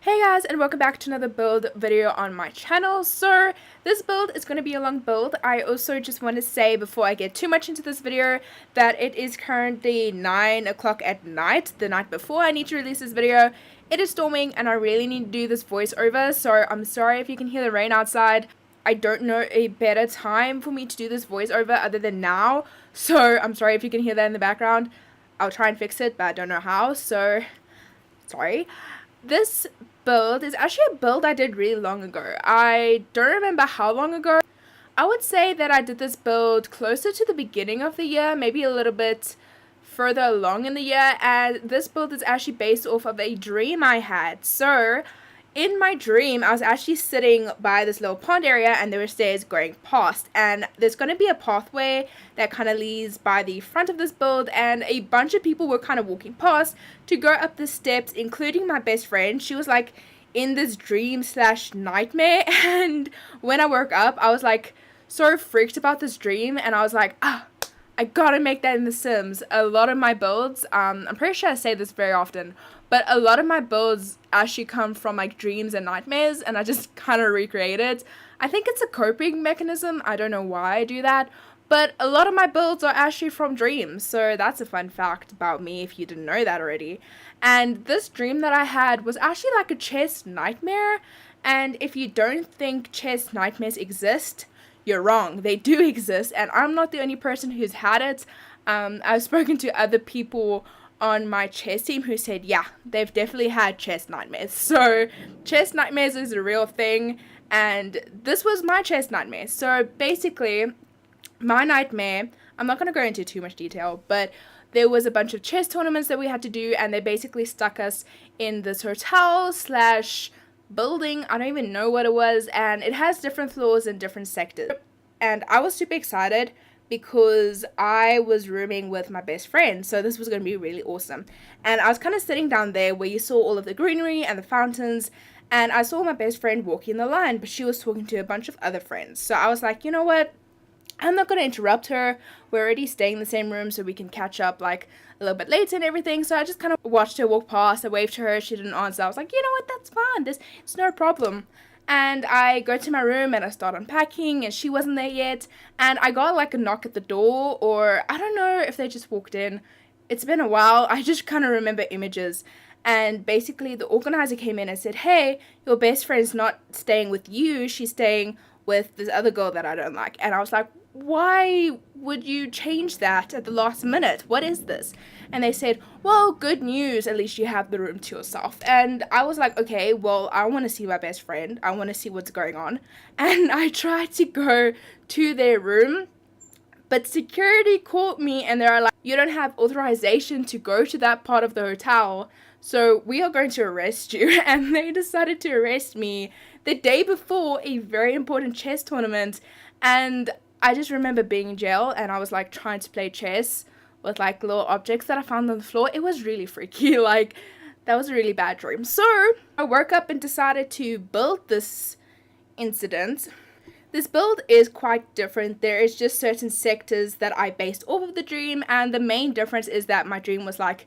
Hey guys, and welcome back to another build video on my channel. So this build is going to be a long build. I also just want to say before I get too much into this video that it is currently 9 o'clock at night, the night before I need to release this video. It is storming and I really need to do this voiceover, so I'm sorry if you can hear the rain outside. I don't know a better time for me to do this voiceover other than now, so I'm sorry if you can hear that in the background. I'll try and fix it, but I don't know how, so sorry. This build is actually a build I did really long ago. I don't remember how long ago. I would say that I did this build closer to the beginning of the year, maybe a little bit further along in the year, and this build is actually based off of a dream I had. So in my dream, I was actually sitting by this little pond area and there were stairs going past, and there's going to be a pathway that kind of leads by the front of this build, and a bunch of people were kind of walking past to go up the steps, including my best friend. She was like in this dream slash nightmare, and when I woke up I was like so freaked about this dream, and I was like, I gotta make that in The Sims. A lot of my builds, I'm pretty sure I say this very often, but a lot of my builds actually come from like dreams and nightmares, and I just kind of recreate it. I think it's a coping mechanism. I don't know why I do that, but a lot of my builds are actually from dreams, so that's a fun fact about me if you didn't know that already. And this dream that I had was actually like a chess nightmare, and if you don't think chess nightmares exist, you're wrong. They do exist, and I'm not the only person who's had it. I've spoken to other people on my chess team who said, yeah, they've definitely had chess nightmares. So chess nightmares is a real thing, and this was my chess nightmare. So basically, my nightmare, I'm not going to go into too much detail, but there was a bunch of chess tournaments that we had to do, and they basically stuck us in this hotel slash building. I don't even know what it was, and it has different floors and different sectors, and I was super excited because I was rooming with my best friend, so this was going to be really awesome. And I was kind of sitting down there where you saw all of the greenery and the fountains, and I saw my best friend walking the line, but she was talking to a bunch of other friends. So I was like, you know what, I'm not going to interrupt her. We're already staying in the same room, so we can catch up like a little bit later and everything. So I just kind of watched her walk past. I waved to her. She didn't answer. I was like, you know what, that's fine. It's no problem. And I go to my room and I start unpacking, and she wasn't there yet. And I got like a knock at the door, or I don't know if they just walked in. It's been a while. I just kind of remember images. And basically the organizer came in and said, hey, your best friend's not staying with you. She's staying with this other girl that I don't like. And I was like, why would you change that at the last minute? What is this? And they said, well, good news, at least you have the room to yourself. And I was like, okay, well, I want to see my best friend. I want to see what's going on. And I tried to go to their room, but security caught me, and they're like, you don't have authorization to go to that part of the hotel, so we are going to arrest you. And they decided to arrest me the day before a very important chess tournament. And I just remember being in jail, and I was like trying to play chess with like little objects that I found on the floor. It was really freaky. Like, that was a really bad dream. So I woke up and decided to build this incident. This build is quite different. There is just certain sectors that I based off of the dream, and the main difference is that my dream was like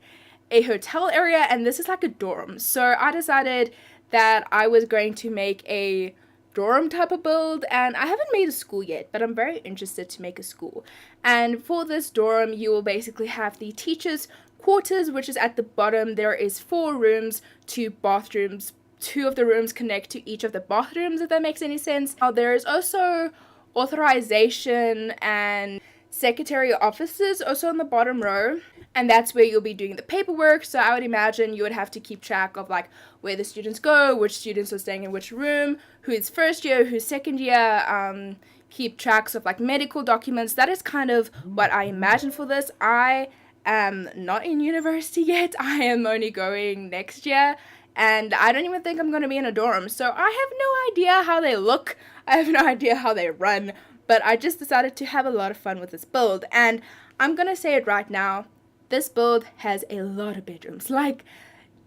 a hotel area, and this is like a dorm. So I decided that I was going to make a dorm type of build, and I haven't made a school yet, but I'm very interested to make a school. And for this dorm, you will basically have the teachers' quarters, which is at the bottom. There is 4 rooms, 2 bathrooms. 2 of the rooms connect to each of the bathrooms, if that makes any sense. Now, there is also authorization and secretary offices also on the bottom row, and that's where you'll be doing the paperwork. So I would imagine you would have to keep track of like where the students go, which students are staying in which room, who's first year, who's second year, keep tracks of like medical documents. That is kind of what I imagine for this. I am not in university yet. I am only going next year, and I don't even think I'm going to be in a dorm, so I have no idea how they look. I have no idea how they run, but I just decided to have a lot of fun with this build. And I'm going to say it right now, this build has a lot of bedrooms, like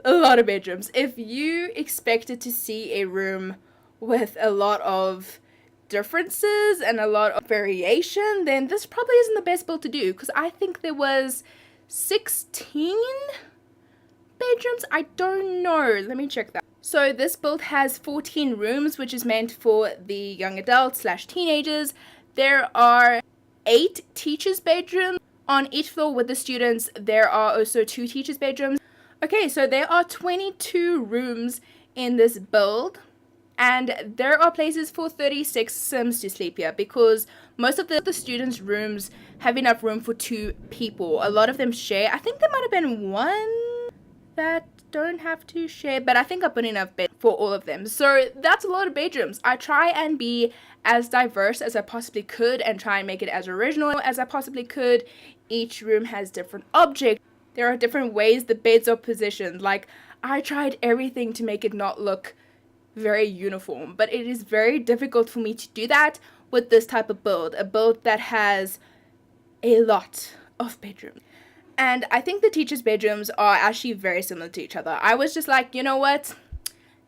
a lot of bedrooms. If you expected to see a room with a lot of differences and a lot of variation, then this probably isn't the best build to do, because I think there was 16 bedrooms? I don't know. Let me check that. So this build has 14 rooms, which is meant for the young adults slash teenagers. There are 8 teachers' bedrooms. On each floor with the students, there are also 2 teachers' bedrooms. Okay, so there are 22 rooms in this build. And there are places for 36 Sims to sleep here because most of the students' rooms have enough room for 2 people. A lot of them share. I think there might have been one that don't have to share, but I think I put enough bed for all of them. So that's a lot of bedrooms. I try and be as diverse as I possibly could and try and make it as original as I possibly could. Each room has different objects. There are different ways the beds are positioned. Like, I tried everything to make it not look very uniform, but it is very difficult for me to do that with this type of build, a build that has a lot of bedrooms. And I think the teachers' bedrooms are actually very similar to each other. I was just like, you know what,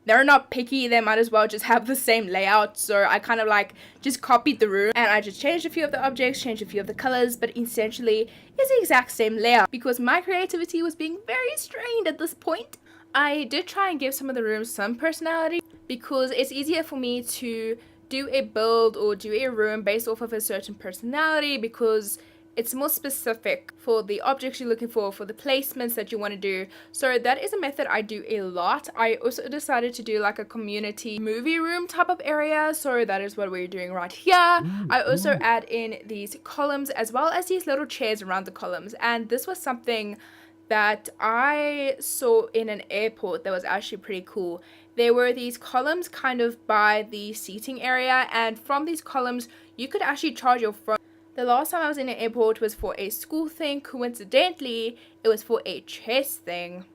they're not picky, they might as well just have the same layout. So I kind of like just copied the room and I just changed a few of the objects, changed a few of the colors, but essentially it's the exact same layout because my creativity was being very strained at this point. I did try and give some of the rooms some personality because it's easier for me to do a build or do a room based off of a certain personality because it's more specific for the objects you're looking for the placements that you want to do. So that is a method I do a lot. I also decided to do like a community movie room type of area. So that is what we're doing right here. I also add in these columns as well as these little chairs around the columns. And this was something that I saw in an airport that was actually pretty cool. There were these columns kind of by the seating area, and from these columns you could actually charge your phone. The last time I was in an airport was for a school thing. Coincidentally, it was for a chess thing.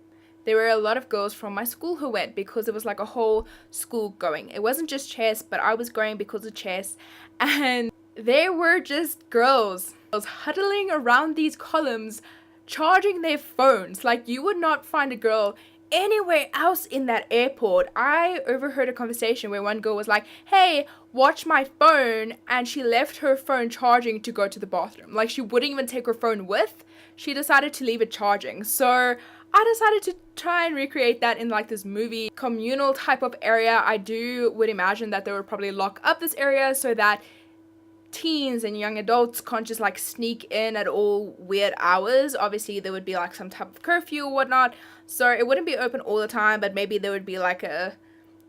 There were a lot of girls from my school who went because it was like a whole school going. It wasn't just chess, but I was going because of chess, and there were just girls huddling around these columns charging their phones. Like, you would not find a girl anywhere else in that airport. I overheard a conversation where one girl was like, hey, watch my phone, and she left her phone charging to go to the bathroom. Like, she wouldn't even take her phone with. She decided to leave it charging. So I decided to try and recreate that in like this movie communal type of area. I would imagine that they would probably lock up this area so that teens and young adults can't just like sneak in at all weird hours. Obviously there would be like some type of curfew or whatnot, so it wouldn't be open all the time, but maybe there would be like a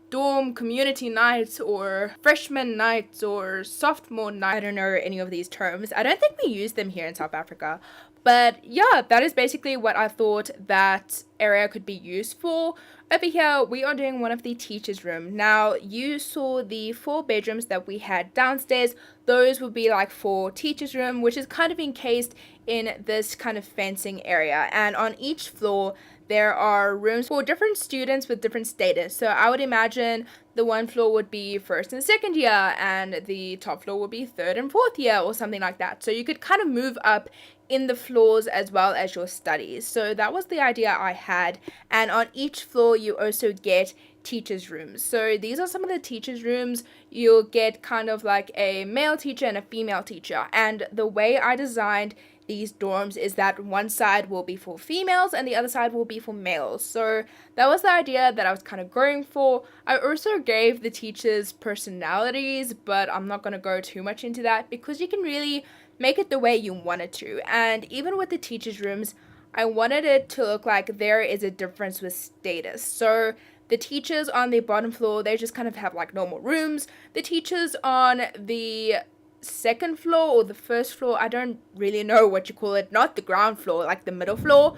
dorm community night or freshman night or sophomore night. I don't know any of these terms. I don't think we use them here in South Africa. But yeah, that is basically what I thought that area could be used for. Over here, we are doing one of the teachers' room. Now, you saw the 4 bedrooms that we had downstairs. Those would be like 4 teachers' room, which is kind of encased in this kind of fencing area. And on each floor, there are rooms for different students with different status. So I would imagine the one floor would be 1st and 2nd year, and the top floor would be 3rd and 4th year or something like that. So you could kind of move up in the floors as well as your studies. So that was the idea I had. And on each floor you also get teachers' rooms. So these are some of the teachers' rooms. You'll get kind of like a male teacher and a female teacher. And the way I designed these dorms is that one side will be for females and the other side will be for males. So that was the idea that I was kind of going for. I also gave the teachers personalities, but I'm not going to go too much into that because you can really make it the way you want it to. And even with the teachers' rooms, I wanted it to look like there is a difference with status. So the teachers on the bottom floor, they just kind of have like normal rooms. The teachers on the 2nd floor or the 1st floor, I don't really know what you call it, not the ground floor, like the middle floor.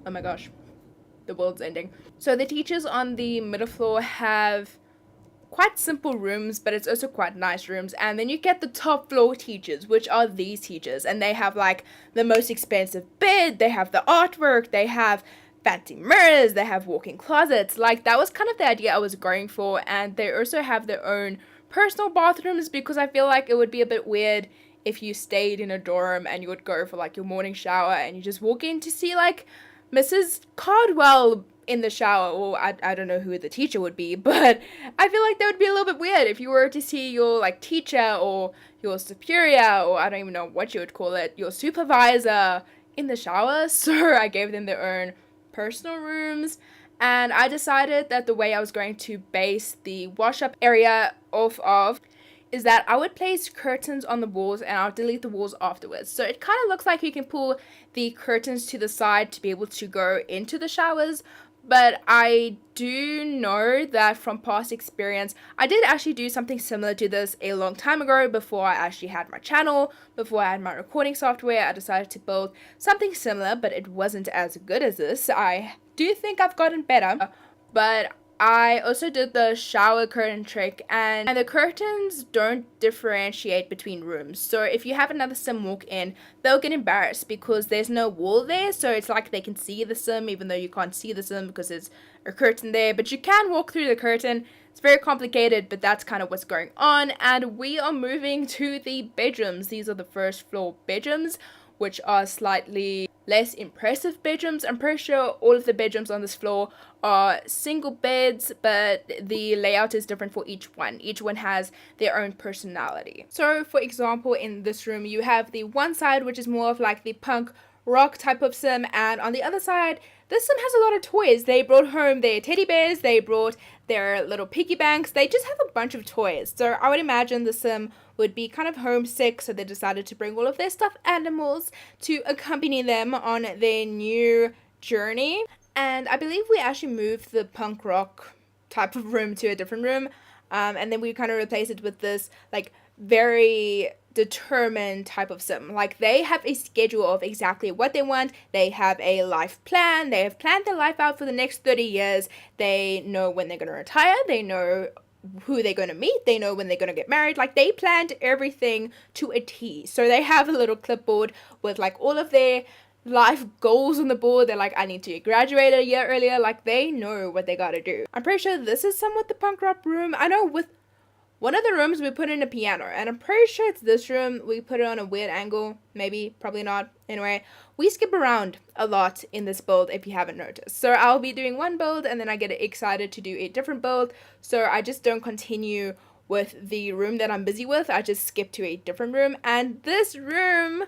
Oh my gosh, the world's ending. So the teachers on the middle floor have quite simple rooms, but it's also quite nice rooms. And then you get the top floor teachers, which are these teachers, and they have like the most expensive bed, they have the artwork, they have fancy mirrors, they have walk-in closets. Like, that was kind of the idea I was going for. And they also have their own personal bathrooms because I feel like it would be a bit weird if you stayed in a dorm and you would go for like your morning shower and you just walk in to see like Mrs. Cardwell in the shower, or I don't know who the teacher would be, but I feel like that would be a little bit weird if you were to see your like teacher or your superior, or I don't even know what you would call it, your supervisor in the shower. So I gave them their own personal rooms, and I decided that the way I was going to base the wash up area off of is that I would place curtains on the walls and I'll delete the walls afterwards. So it kind of looks like you can pull the curtains to the side to be able to go into the showers. But I do know that from past experience, I did actually do something similar to this a long time ago before I actually had my channel, before I had my recording software. I decided to build something similar, but it wasn't as good as this. I do think I've gotten better, but I also did the shower curtain trick, and the curtains don't differentiate between rooms. So if you have another sim walk in, they'll get embarrassed because there's no wall there. So it's like they can see the sim even though you can't see the sim because there's a curtain there. But you can walk through the curtain. It's very complicated, but that's kind of what's going on. And we are moving to the bedrooms. These are the first floor bedrooms, which are slightly less impressive bedrooms. I'm pretty sure all of the bedrooms on this floor are single beds, but the layout is different for each one. Each one has their own personality. So for example, in this room, you have the one side, which is more of like the punk rock type of sim, and on the other side, this sim has a lot of toys. They brought home their teddy bears, they brought their little piggy banks, they just have a bunch of toys. So I would imagine the sim would be kind of homesick, so they decided to bring all of their stuffed animals to accompany them on their new journey. And I believe we actually moved the punk rock type of room to a different room, and then we kind of replaced it with this like very determined type of sim. Like they have a schedule of exactly what they want. They have a life plan. They have planned their life out for the next 30 years. They know when they're going to retire. They know who they're going to meet. They know when they're going to get married. Like they planned everything to a T. So they have a little clipboard with like all of their life goals on the board. They're like, I need to graduate a year earlier. Like they know what they gotta do. I'm pretty sure this is somewhat the punk rock room. I know with one of the rooms we put in a piano, and I'm pretty sure it's this room. We put it on a weird angle. Maybe, probably not. Anyway, we skip around a lot in this build if you haven't noticed. So I'll be doing one build and then I get excited to do a different build. So I just don't continue with the room that I'm busy with. I just skip to a different room. And this room,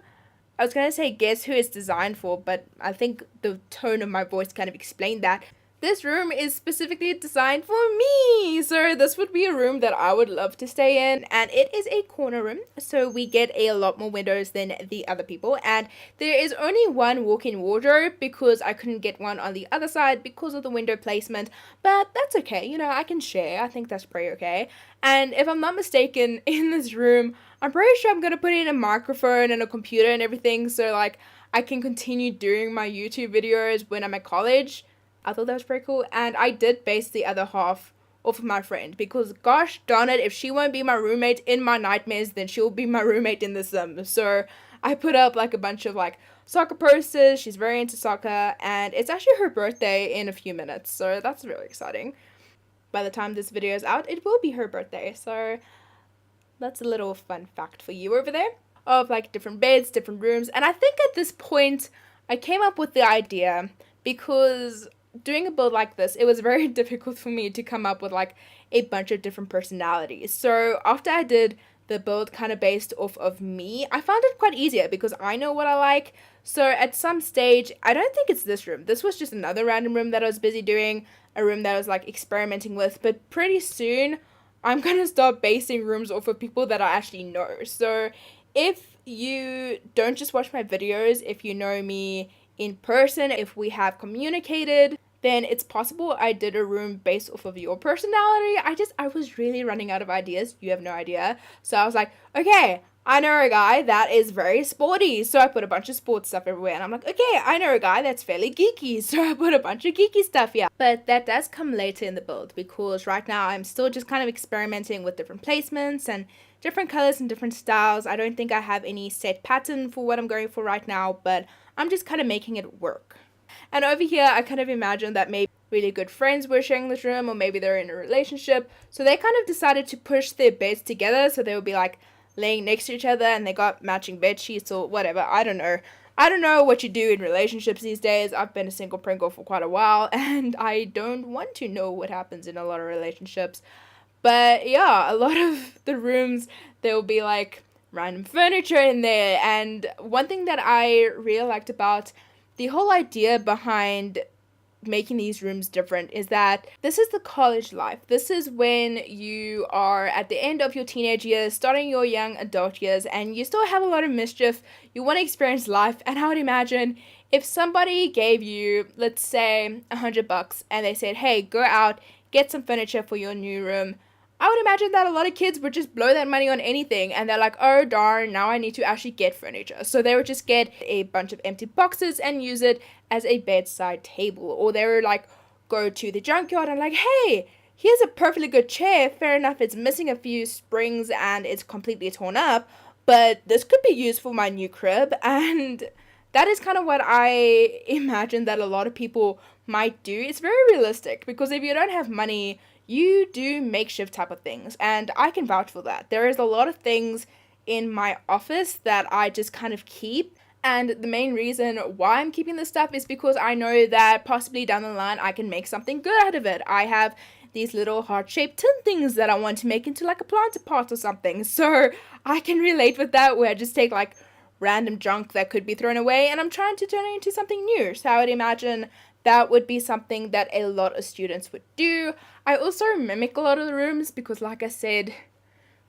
I was going to say guess who it's designed for, but I think the tone of my voice kind of explained that. This room is specifically designed for me, so this would be a room that I would love to stay in, and it is a corner room, so we get a lot more windows than the other people, and there is only one walk-in wardrobe because I couldn't get one on the other side because of the window placement, but that's okay, you know, I can share. I think that's pretty okay. And if I'm not mistaken, in this room, I'm pretty sure I'm going to put in a microphone and a computer and everything, so like I can continue doing my YouTube videos when I'm at college. I thought that was pretty cool, and I did base the other half off of my friend because gosh darn it, if she won't be my roommate in my nightmares, then she'll be my roommate in the sim. So I put up like a bunch of like soccer posters. She's very into soccer, and it's actually her birthday in a few minutes, so that's really exciting. By the time this video is out, it will be her birthday, so that's a little fun fact for you over there of like different beds, different rooms. And I think at this point I came up with the idea because doing a build like this, it was very difficult for me to come up with like a bunch of different personalities. So after I did the build kind of based off of me, I found it quite easier because I know what I like. So at some stage, I don't think it's this room. This was just another random room that I was busy doing, a room that I was like experimenting with. But pretty soon, I'm going to start basing rooms off of people that I actually know. So if you don't just watch my videos, if you know me in person, if we have communicated, then it's possible I did a room based off of your personality. I was really running out of ideas. You have no idea. So I was like, okay, I know a guy that is very sporty. So I put a bunch of sports stuff everywhere. And I'm like, okay, I know a guy that's fairly geeky. So I put a bunch of geeky stuff here. But that does come later in the build because right now I'm still just kind of experimenting with different placements and different colors and different styles. I don't think I have any set pattern for what I'm going for right now, but I'm just kind of making it work. And over here, I kind of imagine that maybe really good friends were sharing this room, or maybe they're in a relationship. So they kind of decided to push their beds together, so they would be like laying next to each other, and they got matching bed sheets or whatever. I don't know. I don't know what you do in relationships these days. I've been a single Pringle for quite a while, and I don't want to know what happens in a lot of relationships. But yeah, a lot of the rooms, there will be like random furniture in there. And one thing that I really liked about the whole idea behind making these rooms different is that this is the college life. This is when you are at the end of your teenage years, starting your young adult years, and you still have a lot of mischief. You want to experience life, and I would imagine if somebody gave you, let's say, $100 and they said, hey, go out, get some furniture for your new room, I would imagine that a lot of kids would just blow that money on anything, and they're like, oh darn, now I need to actually get furniture. So they would just get a bunch of empty boxes and use it as a bedside table. Or they would like go to the junkyard and like, hey, here's a perfectly good chair. Fair enough, it's missing a few springs and it's completely torn up, but this could be used for my new crib. And that is kind of what I imagine that a lot of people might do. It's very realistic, because if you don't have money, you do makeshift type of things, and I can vouch for that. There is a lot of things in my office that I just kind of keep, and the main reason why I'm keeping this stuff is because I know that possibly down the line I can make something good out of it. I have these little heart-shaped tin things that I want to make into like a planter pot or something, so I can relate with that, where I just take like random junk that could be thrown away and I'm trying to turn it into something new. So I would imagine that would be something that a lot of students would do. I also mimic a lot of the rooms because, like I said,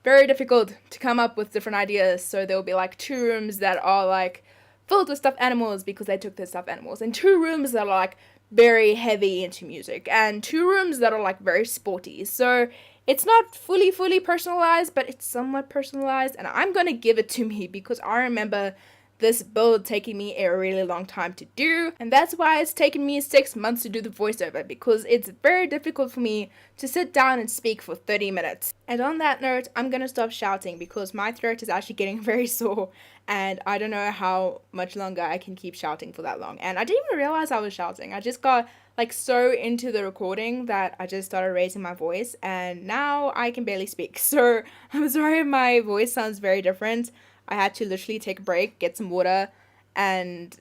very difficult to come up with different ideas. So there'll be like 2 rooms that are like filled with stuffed animals because they took their stuffed animals, and 2 rooms that are like very heavy into music, and 2 rooms that are like very sporty. So it's not fully personalized, but it's somewhat personalized, and I'm gonna give it to me because I remember this build taking me a really long time to do, and that's why it's taken me 6 months to do the voiceover, because it's very difficult for me to sit down and speak for 30 minutes. And on that note, I'm gonna stop shouting because my throat is actually getting very sore, and I don't know how much longer I can keep shouting for that long. And I didn't even realize I was shouting. I just got like so into the recording that I just started raising my voice, and now I can barely speak. So I'm sorry if my voice sounds very different. I had to literally take a break, get some water, and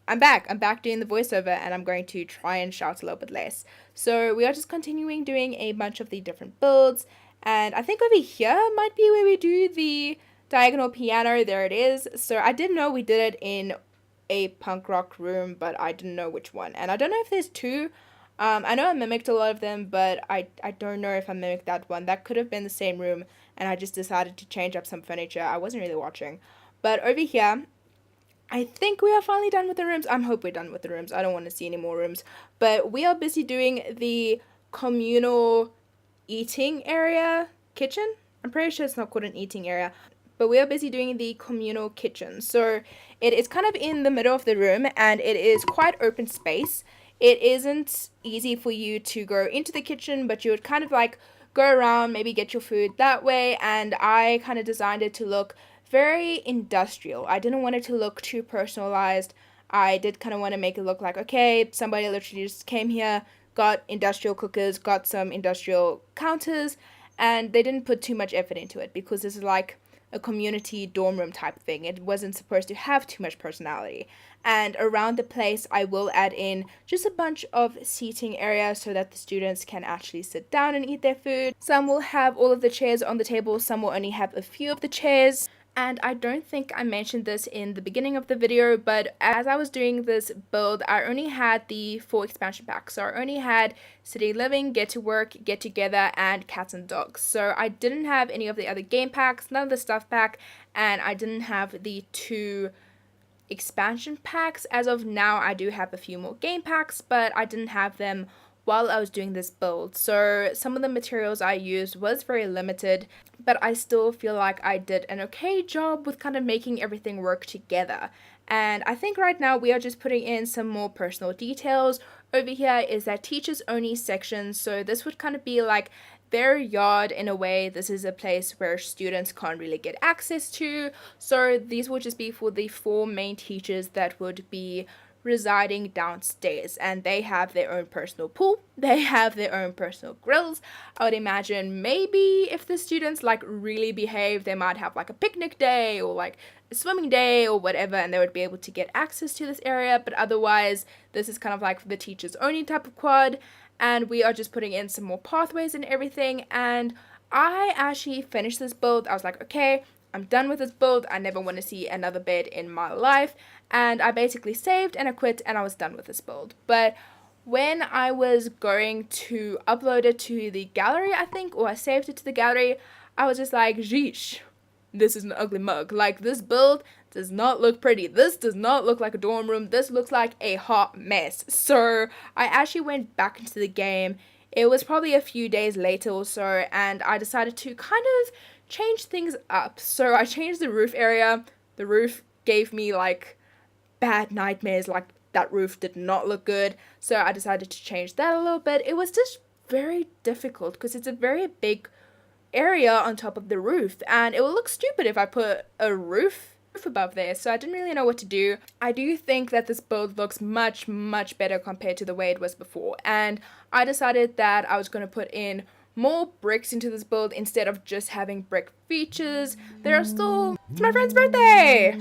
I'm back. I'm back doing the voiceover, and I'm going to try and shout a little bit less. So we are just continuing doing a bunch of the different builds, and I think over here might be where we do the diagonal piano. There it is. So I didn't know we did it in a punk rock room, but I didn't know which one. And I don't know if there's 2. I know I mimicked a lot of them, but I don't know if I mimicked that one. That could have been the same room, and I just decided to change up some furniture. I wasn't really watching. But over here, I think we are finally done with the rooms. I hope we're done with the rooms. I don't want to see any more rooms. But we are busy doing the communal eating area kitchen. I'm pretty sure it's not called an eating area, but we are busy doing the communal kitchen. So it is kind of in the middle of the room, and it is quite open space. It isn't easy for you to go into the kitchen, but you would kind of like go around, maybe get your food that way, and I kind of designed it to look very industrial. I didn't want it to look too personalized. I did kind of want to make it look like, okay, somebody literally just came here, got industrial cookers, got some industrial counters, and they didn't put too much effort into it because this is like a community dorm room type thing. It wasn't supposed to have too much personality. And around the place, I will add in just a bunch of seating areas so that the students can actually sit down and eat their food. Some will have all of the chairs on the table, some will only have a few of the chairs. And I don't think I mentioned this in the beginning of the video, but as I was doing this build, I only had the 4 expansion packs. So I only had City Living, Get to Work, Get Together, and Cats and Dogs. So I didn't have any of the other game packs, none of the stuff pack, and I didn't have the 2 expansion packs. As of now, I do have a few more game packs, but I didn't have them while I was doing this build. So some of the materials I used was very limited, but I still feel like I did an okay job with kind of making everything work together. And I think right now we are just putting in some more personal details. Over here is that teachers only section, so this would kind of be like their yard in a way. This is a place where students can't really get access to, so these would just be for the 4 main teachers that would be residing downstairs, and they have their own personal pool, they have their own personal grills. I would imagine maybe if the students like really behave, they might have like a picnic day or like a swimming day or whatever, and they would be able to get access to this area. But otherwise, this is kind of like the teachers only type of quad, and we are just putting in some more pathways and everything. And I actually finished this build. I was like, okay, I'm done with this build. I never want to see another bed in my life. And I basically saved and I quit and I was done with this build. But when I was going to upload it to the gallery, I think, or I saved it to the gallery, I was just like, "Jeesh, this is an ugly mug. Like, this build does not look pretty. This does not look like a dorm room. This looks like a hot mess." So I actually went back into the game. It was probably a few days later or so, and I decided to kind of change things up. So I changed the roof area. The roof gave me like bad nightmares. Like, that roof did not look good. So I decided to change that a little bit. It was just very difficult because it's a very big area on top of the roof, and it will look stupid if I put a roof above there. So I didn't really know what to do. I do think that this build looks much better compared to the way it was before, and I decided that I was going to put in more bricks into this build instead of just having brick features. It's my friend's birthday.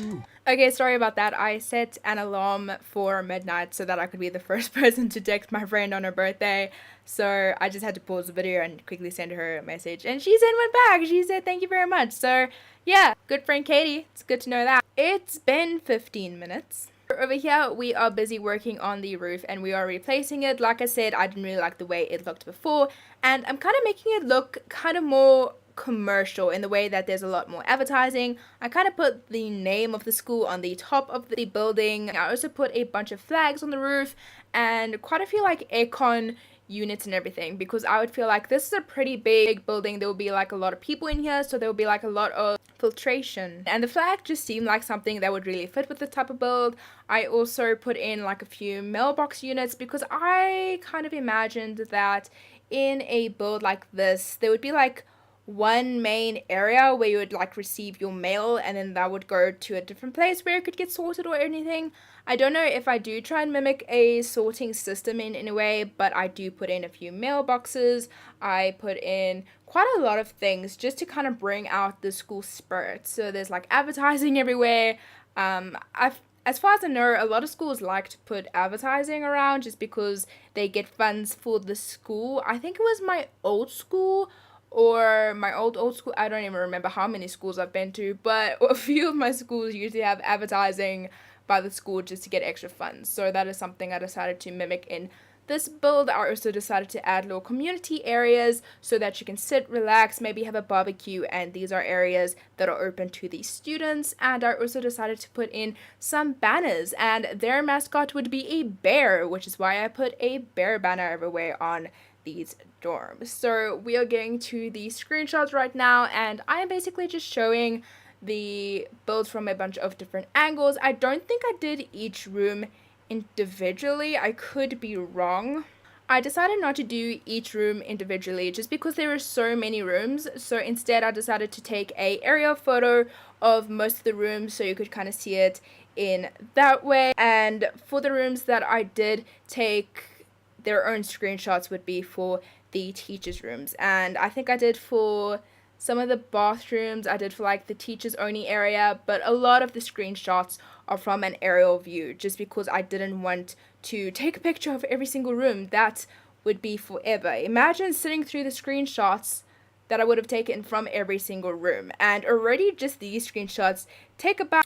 Okay, sorry about that. I set an alarm for midnight so that I could be the first person to text my friend on her birthday. So I just had to pause the video and quickly send her a message. And she sent one back. She said, "Thank you very much." So yeah, good friend Katie. It's good to know that. It's been 15 minutes. Over here, we are busy working on the roof and we are replacing it. Like I said, I didn't really like the way it looked before. And I'm kind of making it look kind of more commercial in the way that there's a lot more advertising. I kind of put the name of the school on the top of the building. I also put a bunch of flags on the roof and quite a few like aircon units and everything, because I would feel like this is a pretty big building. There will be like a lot of people in here, so there will be like a lot of filtration, and the flag just seemed like something that would really fit with the type of build. I also put in like a few mailbox units because I kind of imagined that in a build like this there would be like one main area where you would like receive your mail, and then that would go to a different place where it could get sorted or anything. I don't know if I do try and mimic a sorting system in a way, but I do put in a few mailboxes. I put in quite a lot of things just to kind of bring out the school spirit. So there's like advertising everywhere. As far as I know, a lot of schools like to put advertising around just because they get funds for the school. I think it was my old school or my old school. I don't even remember how many schools I've been to, but a few of my schools usually have advertising by the school just to get extra funds. So that is something I decided to mimic in this build. I also decided to add little community areas so that you can sit, relax, maybe have a barbecue, and these are areas that are open to the students. And I also decided to put in some banners, and their mascot would be a bear, which is why I put a bear banner everywhere on these dorms. So we are getting to the screenshots right now, and I am basically just showing the build from a bunch of different angles. I don't think I did each room individually. I could be wrong. I decided not to do each room individually just because there are so many rooms. So instead I decided to take a aerial photo of most of the rooms so you could kind of see it in that way. And for the rooms that I did take, their own screenshots would be for the teachers' rooms. And I think I did for some of the bathrooms, I did for like the teachers only area, but a lot of the screenshots are from an aerial view just because I didn't want to take a picture of every single room. That would be forever. Imagine sitting through the screenshots that I would have taken from every single room. And already just these screenshots take about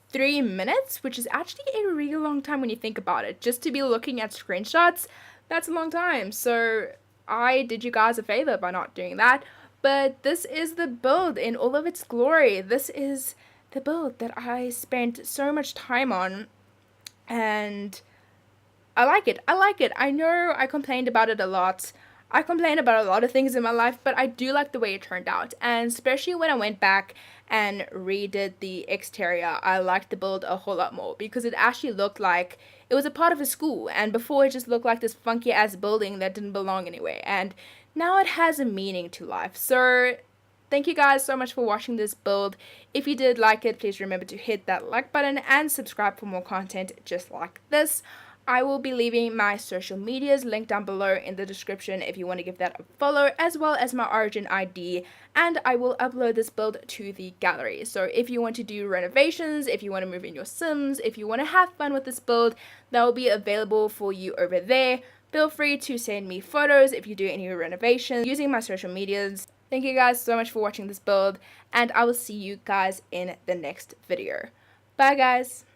3 minutes, which is actually a really long time when you think about it. Just to be looking at screenshots, that's a long time. So I did you guys a favor by not doing that. But this is the build in all of its glory. This is the build that I spent so much time on, and I like it. I know I complained about it a lot. I complain about a lot of things in my life, but I do like the way it turned out. And especially when I went back and redid the exterior, I liked the build a whole lot more because it actually looked like it was a part of a school. And before, it just looked like this funky ass building that didn't belong anywhere. And now it has a meaning to life. So thank you guys so much for watching this build. If you did like it, please remember to hit that like button and subscribe for more content just like this. I will be leaving my social medias linked down below in the description if you want to give that a follow, as well as my origin ID, and I will upload this build to the gallery. So if you want to do renovations, if you want to move in your Sims, if you want to have fun with this build, that will be available for you over there. Feel free to send me photos if you do any renovations using my social medias. Thank you guys so much for watching this build, and I will see you guys in the next video. Bye guys!